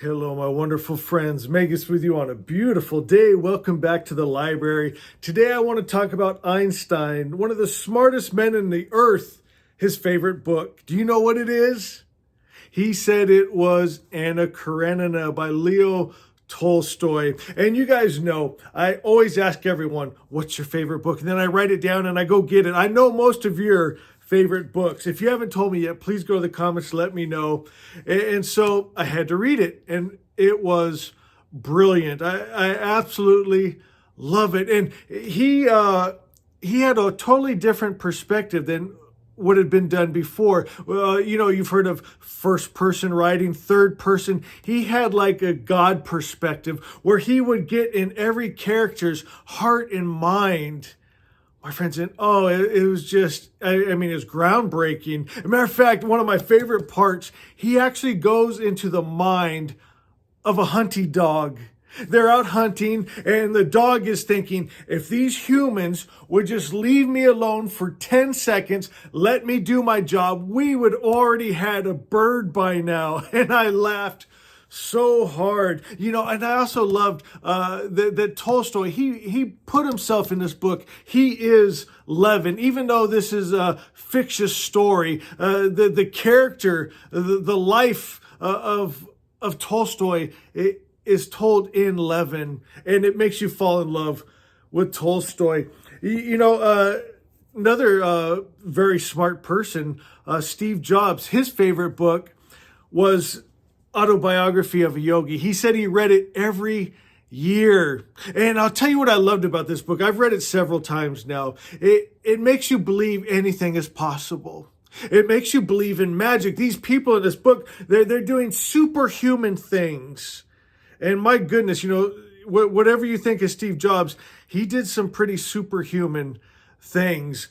Hello, my wonderful friends. Megas with you on a beautiful day. Welcome back to the library. Today I want to talk about Einstein, one of the smartest men in the earth, his favorite book. Do you know what it is? He said it was Anna Karenina by Leo Tolstoy. And you guys know, I always ask everyone, what's your favorite book? And then I write it down and I go get it. I know most of your favorite books. If you haven't told me yet, please go to the comments, let me know. And so I had to read it, and it was brilliant. I absolutely love it. And he had a totally different perspective than what had been done before. You've heard of first person writing, third person. He had like a God perspective where he would get in every character's heart and mind. My friends, and it was just, it was groundbreaking. As a matter of fact, one of my favorite parts, he actually goes into the mind of a hunting dog. They're out hunting, and the dog is thinking, if these humans would just leave me alone for 10 seconds, let me do my job, we would already had a bird by now. And I laughed so hard, and I also loved that Tolstoy. He put himself in this book. He is Levin, even though this is a fictitious story. The character, the life of Tolstoy is told in Levin, and it makes you fall in love with Tolstoy. Another very smart person, Steve Jobs. His favorite book was Autobiography of a Yogi. He said he read it every year. And I'll tell you what I loved about this book. I've read it several times now. It makes you believe anything is possible. It makes you believe in magic. These people in this book, they're doing superhuman things. And my goodness, whatever you think of Steve Jobs, he did some pretty superhuman things.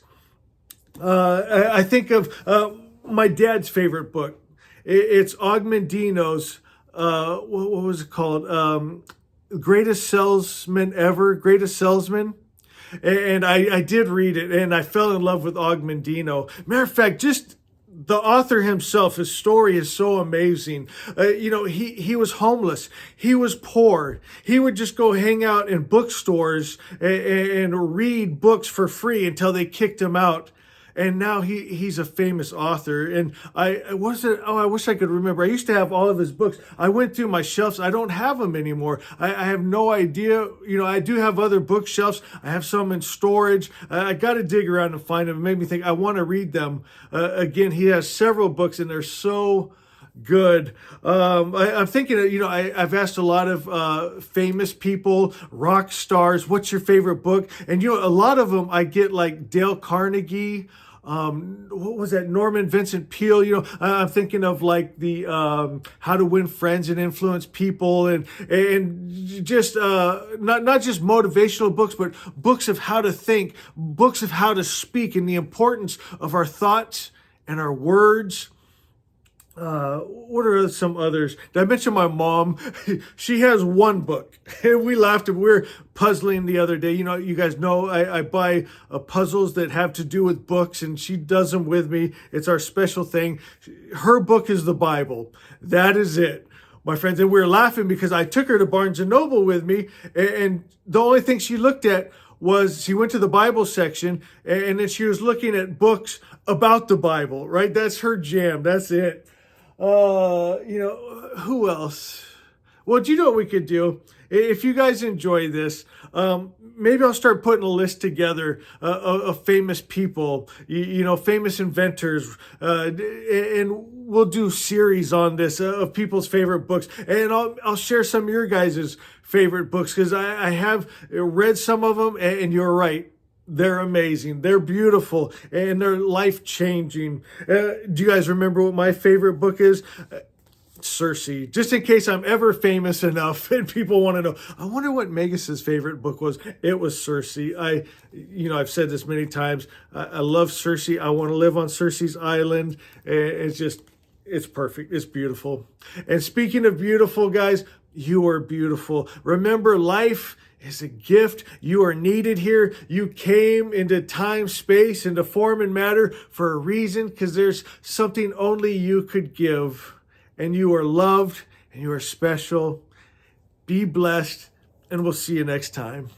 I think of my dad's favorite book. It's Ogmandino's, what was it called? Greatest Salesman Ever, Greatest Salesman. And I did read it, and I fell in love with Ogmandino. Matter of fact, just the author himself, his story is so amazing. He was homeless. He was poor. He would just go hang out in bookstores and read books for free until they kicked him out. And now he's a famous author. And I wish I could remember. I used to have all of his books. I went through my shelves. I don't have them anymore. I have no idea. I do have other bookshelves. I have some in storage. I got to dig around and find them. It made me think I want to read them. Again, he has several books, and they're so good. I'm thinking, I've asked a lot of famous people, rock stars, what's your favorite book? And, a lot of them I get like Dale Carnegie. What was that? Norman Vincent Peale. I'm thinking of like the How to Win Friends and Influence People, and just not just motivational books, but books of how to think, books of how to speak, and the importance of our thoughts and our words. What are some others? Did I mention my mom? She has one book, and we laughed. We were puzzling the other day. You guys know I buy puzzles that have to do with books, and she does them with me. It's our special thing. Her book is the Bible. That is it, my friends. And we were laughing because I took her to Barnes and Noble with me, and the only thing she looked at was she went to the Bible section, and then she was looking at books about the Bible, right? That's her jam. That's it. Who else? Well, do you know what we could do? If you guys enjoy this, maybe I'll start putting a list together of famous people, famous inventors, and we'll do series on this of people's favorite books. And I'll share some of your guys' favorite books, because I have read some of them, and you're right. They're amazing. They're beautiful, and they're life-changing. Do you guys remember what my favorite book is? Circe. Just in case I'm ever famous enough and people want to know, I wonder what Megus's favorite book was. It was Circe. I've said this many times. I love Circe. I want to live on Circe's island. It's perfect. It's beautiful. And speaking of beautiful, guys, you are beautiful. Remember, life is a gift. You are needed here. You came into time, space, into form and matter for a reason, because there's something only you could give. And you are loved and you are special. Be blessed, and we'll see you next time.